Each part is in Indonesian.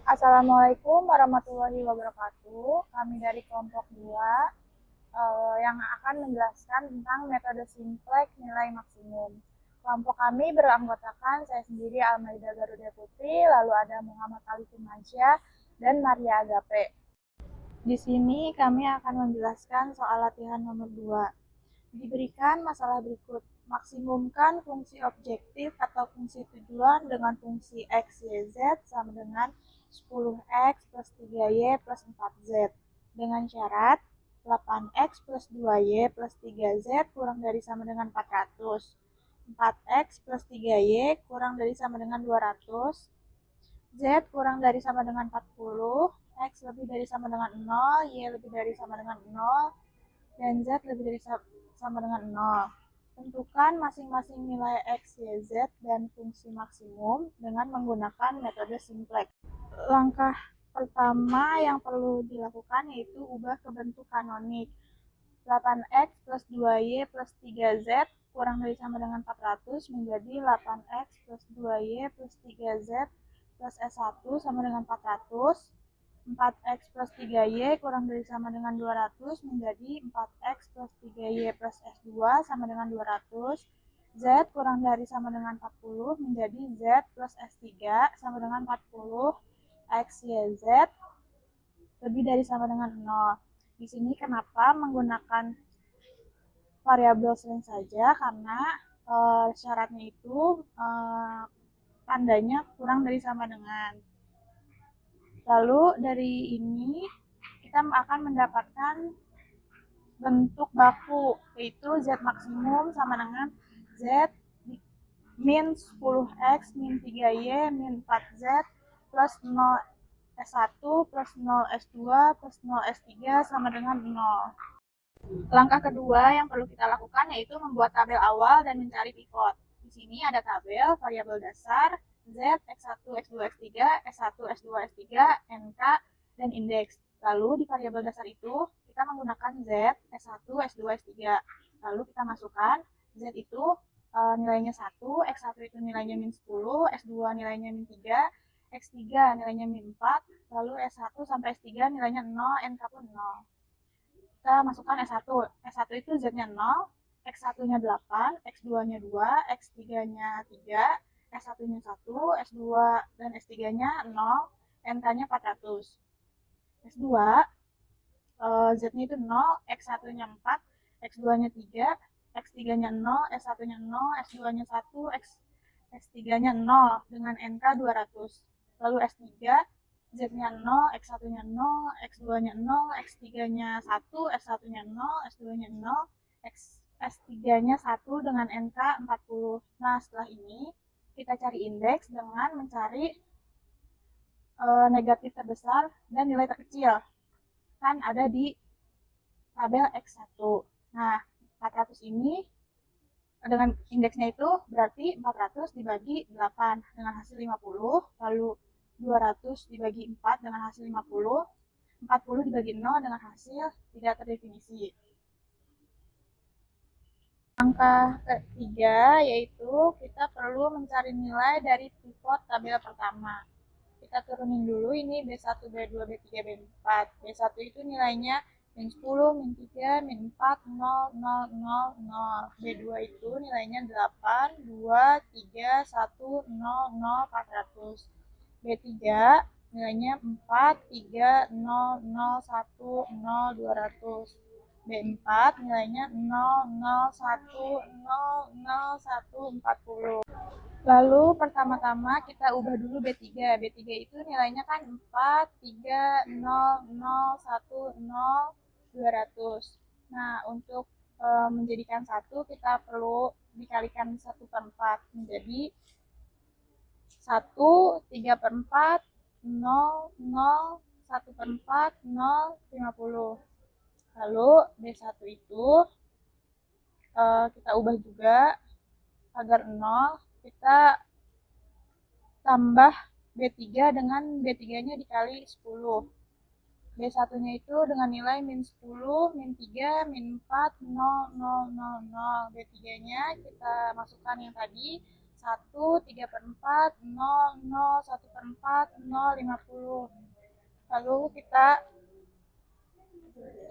Assalamualaikum warahmatullahi wabarakatuh. Kami dari kelompok 2 yang akan menjelaskan tentang metode simplex nilai maksimum. Kelompok kami beranggotakan saya sendiri Almaida Garuda Putri, lalu ada Muhammad Ali Firmansyah dan Maria Agape. Di sini kami akan menjelaskan soal latihan nomor 2. Diberikan masalah berikut. Maksimumkan fungsi objektif atau fungsi tujuan dengan fungsi x, y, z sama dengan 10x plus 3y plus 4z dengan syarat 8x plus 2y plus 3z kurang dari sama dengan 400, 4x plus 3y kurang dari sama dengan 200, z kurang dari sama dengan 40, x lebih dari sama dengan 0, y lebih dari sama dengan 0, dan z lebih dari sama dengan 0. Tentukan masing-masing nilai x, y, z dan fungsi maksimum dengan menggunakan metode simplex. Langkah pertama yang perlu dilakukan yaitu ubah ke bentuk kanonik. 8x plus 2y plus 3z kurang dari sama dengan 400 menjadi 8x plus 2y plus 3z plus S1 sama dengan 400. 4x plus 3y kurang dari sama dengan 200 menjadi 4x plus 3y plus S2 sama dengan 200. Z kurang dari sama dengan 40 menjadi Z plus S3 sama dengan 40. X, Y, Z lebih dari sama dengan 0. Di sini kenapa menggunakan variabel string saja? Karena syaratnya itu tandanya kurang dari sama dengan. Lalu dari ini kita akan mendapatkan bentuk baku, yaitu Z maksimum sama dengan Z min 10x min 3y min 4z plus 0 S1 plus 0 S2 plus 0 S3 sama dengan 0. Langkah kedua yang perlu kita lakukan yaitu membuat tabel awal dan mencari pivot. Di sini ada tabel variabel dasar Z, X1, X2, X3, S1, S2, S3, NK, dan indeks. Lalu di variabel dasar itu kita menggunakan Z, S1, S2, S3. Lalu kita masukkan Z itu nilainya 1, X1 itu nilainya min 10, S2 nilainya min 3, X3 nilainya min 4, lalu S1 sampai S3 nilainya 0, NK pun 0. Kita masukkan S1. S1 itu Z-nya 0, X1-nya 8, X2-nya 2, X3-nya 3, S1-nya 1, S2 dan S3-nya 0, NK-nya 400. S2, Z-nya itu 0, X1-nya 4, X2-nya 3, X3-nya 0, S1-nya 0, S2-nya 1, S3-nya 0 dengan NK 200. Lalu S3, Z-nya 0, X1-nya 0, X2-nya 0, X3-nya 1, S1-nya 0, S2-nya 0, S3-nya 1 dengan NK 40. Nah, setelah ini kita cari indeks dengan mencari negatif terbesar dan nilai terkecil. Kan ada di tabel X1. Nah, 400 ini dengan indeksnya itu berarti 400 dibagi 8 dengan hasil 50, lalu 200 dibagi 4 dengan hasil 50, 40 dibagi 0 dengan hasil tidak terdefinisi. Langkah ketiga yaitu kita perlu mencari nilai dari pivot tabel pertama. Kita turunin dulu ini B1, B2, B3, B4. B1 itu nilainya min 10, min 3, min 4, 0, 0, 0, 0. B2 itu nilainya 8, 2, 3, 1, 0, 0, 400. B3 nilainya 4, 3, 0, 0, 1, 0, 200. B4 nilainya 0, 0, 1, 0, 0, 1, 40. Lalu pertama-tama kita ubah dulu B3. B3 itu nilainya kan 4, 3, 0, 0, 1, 0, 200. Nah, untuk menjadikan 1 kita perlu dikalikan 1 per 4 menjadi 1, 3 per 4, 0, 0, 1 per 4, 0, 50. Lalu B1 itu kita ubah juga agar 0, kita tambah B3 dengan B3-nya dikali 10. B1-nya itu dengan nilai min 10, min 3, min 4, 0, 0, 0, 0. B3-nya kita masukkan yang tadi 1, 3 per 4, 0, 0, 1 per 4, 0, 50. Lalu kita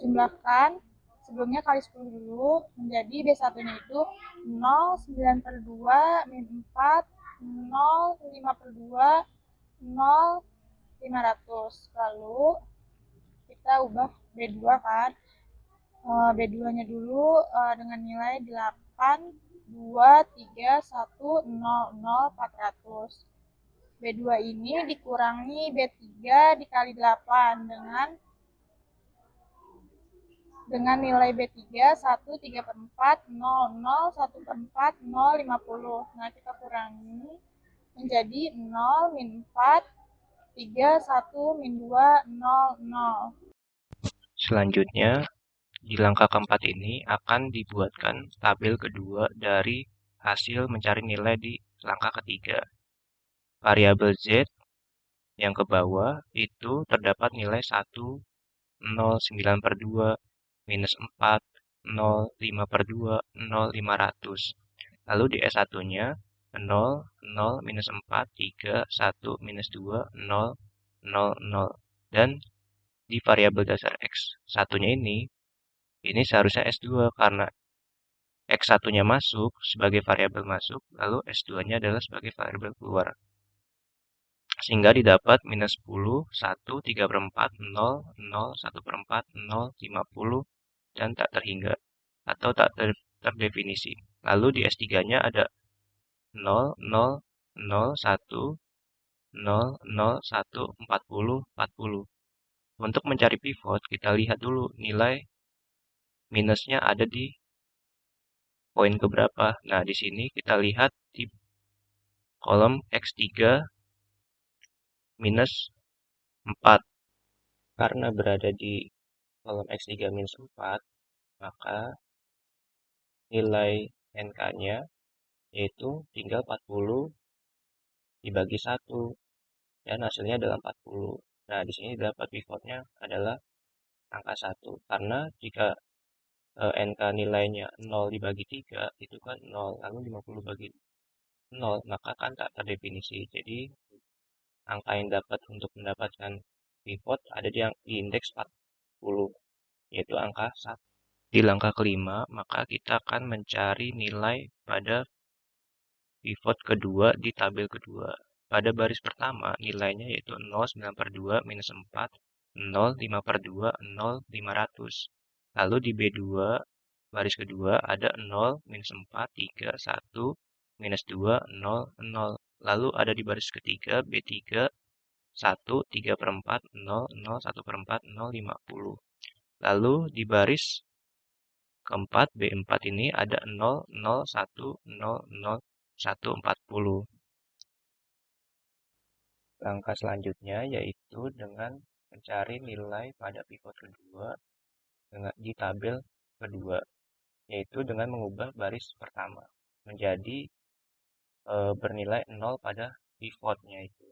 jumlahkan, sebelumnya kali 10 dulu, menjadi B1-nya itu 0, 9 per 2, min 4, 0, 5 per 2, 0, 500. Lalu kita ubah B2 kan. B2-nya dulu dengan nilai 8, 2, 3, 1, 0, 0, 400. B2 ini dikurangi B3 dikali 8 dengan nilai B3 1, 3 per 4, 0, 0, 1 per 4, 0, 50. Nah, kita kurangi menjadi 0, min 4, 3, 1, min 2, 0, 0. Selanjutnya, di langkah keempat ini akan dibuatkan tabel kedua dari hasil mencari nilai di langkah ketiga. Variabel Z yang ke bawah itu terdapat nilai 1, 0, 9 per 2, minus 4, 0, 5 per 2, 0, 500. Lalu di S1-nya 0, 0, minus 4, 3, 1, minus 2, 0, 0, 0. Dan di variabel dasar X1-nya ini seharusnya S2 karena X1-nya masuk sebagai variabel masuk, lalu S2-nya adalah sebagai variabel keluar. Sehingga didapat minus 10, 1, 3 per 4, 0, 0, 1 per 4, 0, 50, dan tak terhingga atau tak terdefinisi. Lalu di S3-nya ada 0, 0, 0, 1, 0, 0, 1, 40, 40. Untuk mencari pivot, kita lihat dulu nilai minusnya ada di poin keberapa. Nah, di sini kita lihat di kolom X3 minus 4. Karena berada di kolom X3 minus 4, maka nilai NK-nya yaitu tinggal 40 dibagi 1 dan hasilnya adalah 40. Nah, di sini dapat pivotnya adalah angka 1 karena jika NK nilainya 0 dibagi 3 itu kan 0, lalu 50 bagi 0 maka kan tak terdefinisi. Jadi angka yang dapat untuk mendapatkan pivot ada di indeks 40 yaitu angka 1. Di langkah kelima, maka kita akan mencari nilai pada pivot kedua di tabel kedua. Pada baris pertama, nilainya yaitu 0, 9 per 2, minus 4, 0, 5 per 2, 0, 500. Lalu di B2, baris kedua ada 0, minus 4, 3, 1, minus 2, 0, 0. Lalu ada di baris ketiga, B3, 1, 3 per 4, 0, 0, 1 per 4, 0, 50. Lalu di baris keempat, B4 ini ada 0, 0, 1, 0, 0, 1, 40. Langkah selanjutnya yaitu dengan mencari nilai pada pivot kedua di tabel kedua, yaitu dengan mengubah baris pertama menjadi bernilai 0 pada pivotnya itu.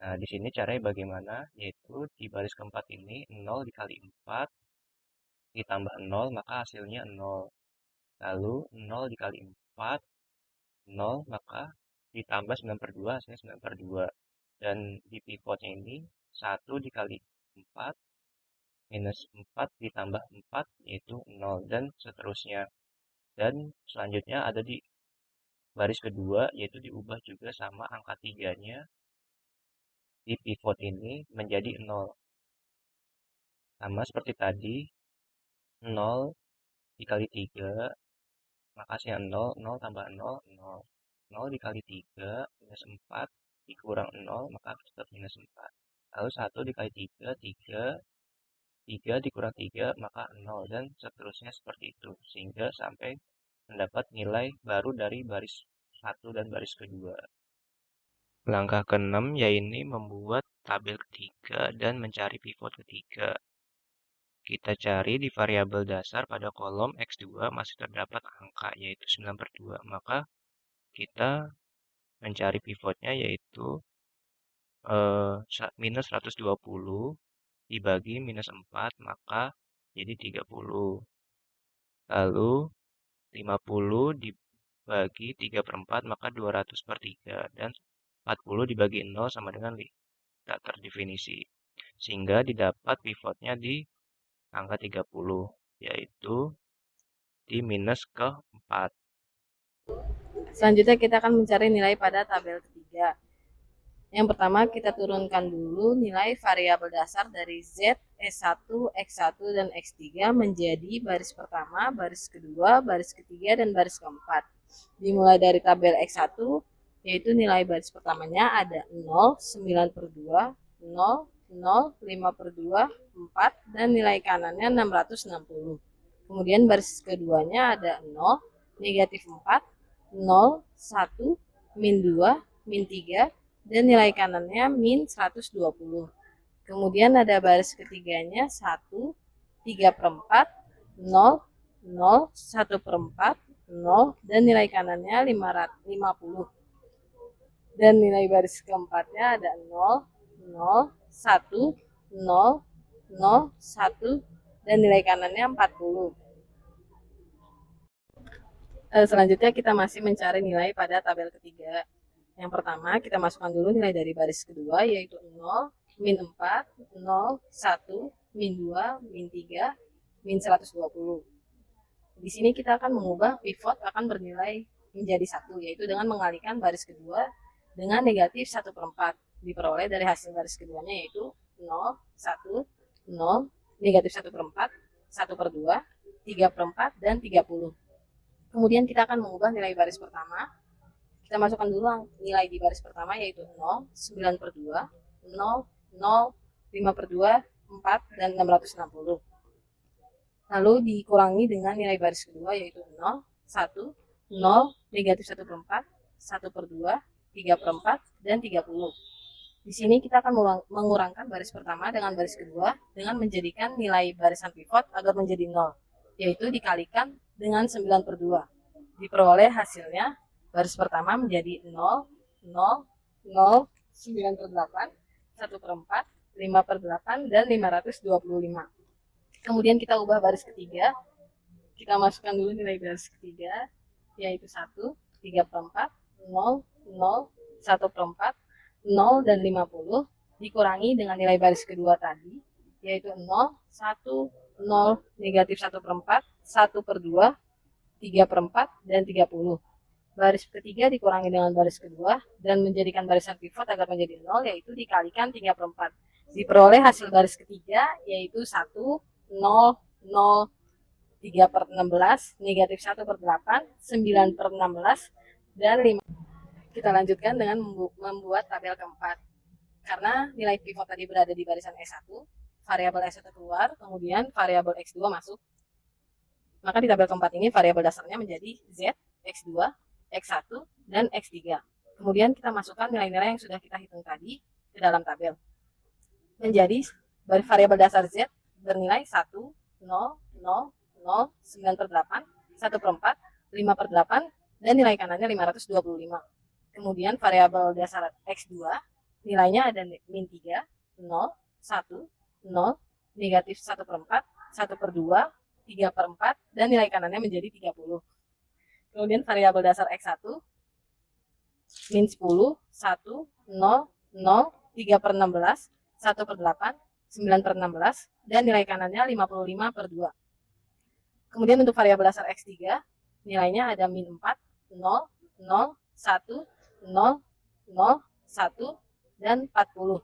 Nah, di sini caranya bagaimana? Yaitu di baris keempat ini 0 dikali 4 ditambah 0 maka hasilnya 0. Lalu 0 dikali 4, 0 maka ditambah 9 per 2 hasilnya 9 per 2. Dan di pivotnya ini 1 dikali 4 minus 4 ditambah 4 yaitu 0 dan seterusnya. Dan selanjutnya ada di baris kedua yaitu diubah juga sama angka 3-nya di pivot ini menjadi 0. Sama seperti tadi, 0 dikali 3 maka hasilnya 0, 0 tambah 0, 0. 0 dikali 3 minus 4 dikurang 0 maka tetap minus 4. Lalu 1 dikali 3, 3, 3 dikurang 3 maka 0 dan seterusnya seperti itu. Sehingga sampai mendapat nilai baru dari baris 1 dan baris kedua. Langkah ke-6 yaitu membuat tabel ketiga dan mencari pivot ketiga. Kita cari di variabel dasar pada kolom X2 masih terdapat angka yaitu 9 per 2. Maka kita mencari pivotnya yaitu minus 120 dibagi minus 4 maka jadi 30. Lalu 50 bagi 3/4 maka 200/3 dan 40 dibagi 0 sama dengan tak terdefinisi. Sehingga didapat pivotnya di angka 30, yaitu di minus ke-4. Selanjutnya kita akan mencari nilai pada tabel ketiga. Yang pertama kita turunkan dulu nilai variabel dasar dari Z, S1, X1, dan X3 menjadi baris pertama, baris kedua, baris ketiga, dan baris keempat. Dimulai dari tabel X1, yaitu nilai baris pertamanya ada 0, 9/2, 0, 0, 5/2, 4, dan nilai kanannya 660. Kemudian baris keduanya ada 0, negatif 4, 0, 1, min 2, min 3, dan nilai kanannya min 120. Kemudian ada baris ketiganya 1, 3/4, 0, 0, 1/4, 0, dan nilai kanannya 50. Dan nilai baris keempatnya ada 0, 0, 1, 0, 0, 1, dan nilai kanannya 40. Selanjutnya kita masih mencari nilai pada tabel ketiga. Yang pertama kita masukkan dulu nilai dari baris kedua, yaitu 0, min 4, 0, 1, min 2, min 3, min 120. Di sini kita akan mengubah pivot akan bernilai menjadi 1, yaitu dengan mengalihkan baris kedua dengan negatif 1/4. Diperoleh dari hasil baris keduanya yaitu 0, 1, 0, negatif 1/4, 1/2, 3/4, dan 30. Kemudian kita akan mengubah nilai baris pertama. Kita masukkan dulu nilai di baris pertama yaitu 0, 9/2, 0, 0, 5/2, 4, dan 660. Lalu dikurangi dengan nilai baris kedua yaitu 0, 1, 0, negatif 1/4, 1/2, 3/4, dan 30. Di sini kita akan mengurangkan baris pertama dengan baris kedua dengan menjadikan nilai barisan pivot agar menjadi 0, yaitu dikalikan dengan 9/2. Diperoleh hasilnya baris pertama menjadi 0, 0, 0, 9/8, 1/4, 5/8, dan 525. Kemudian kita ubah baris ketiga. Kita masukkan dulu nilai baris ketiga, yaitu 1, 3/4, 0, 0, 1/4, 0, dan 50. Dikurangi dengan nilai baris kedua tadi, yaitu 0, 1, 0, negatif 1/4, 1/2, 3/4, dan 30. Baris ketiga dikurangi dengan baris kedua dan menjadikan barisan pivot agar menjadi 0, yaitu dikalikan 3/4. Diperoleh hasil baris ketiga yaitu 1, 0, 0, 3/16, negatif 1/8, 9/16, dan 5. Kita lanjutkan dengan membuat tabel keempat. Karena nilai pivot tadi berada di barisan S1, variabel S1 keluar, kemudian variabel X2 masuk. Maka di tabel keempat ini variabel dasarnya menjadi Z, X2, X1, dan X3. Kemudian kita masukkan nilai-nilai yang sudah kita hitung tadi ke dalam tabel. Menjadi variabel dasar Z bernilai 1, 0, 0, 0, 9/8, 1/4, 5/8, dan nilai kanannya 525. Kemudian variabel dasar X2 nilainya ada min 3, 0, 1, 0, negatif 1/4, 1/2, 3/4, dan nilai kanannya menjadi 30. Kemudian variabel dasar X1 min 10, 1, 0, 0, 3/16, 1/8, 9/16, dan nilai kanannya 55/2. Kemudian untuk variabel dasar X3 nilainya ada min 4, 0, 0, 1, 0, 0, 1, dan 40.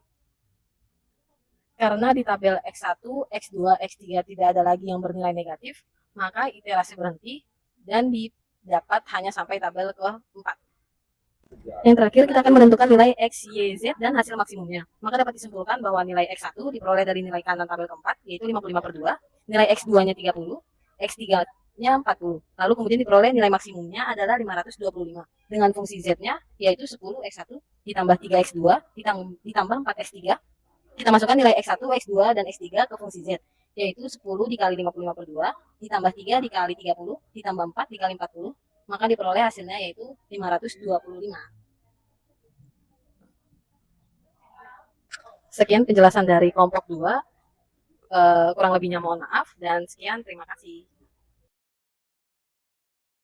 Karena di tabel X1, X2, X3 tidak ada lagi yang bernilai negatif, maka iterasi berhenti dan didapat hanya sampai tabel ke-4. Yang terakhir kita akan menentukan nilai X, Y, Z dan hasil maksimumnya. Maka dapat disimpulkan bahwa nilai X1 diperoleh dari nilai kanan tabel keempat, yaitu 55/2, nilai X2-nya 30, X3-nya 40. Lalu kemudian diperoleh nilai maksimumnya adalah 525. Dengan fungsi Z-nya yaitu 10X1 ditambah 3X2 ditambah 4X3. Kita masukkan nilai X1, X2, dan X3 ke fungsi Z, yaitu 10 dikali 55/2, ditambah 3 dikali 30, ditambah 4 dikali 40, maka diperoleh hasilnya yaitu 525. Sekian penjelasan dari kelompok 2, kurang lebihnya mohon maaf, dan sekian, terima kasih.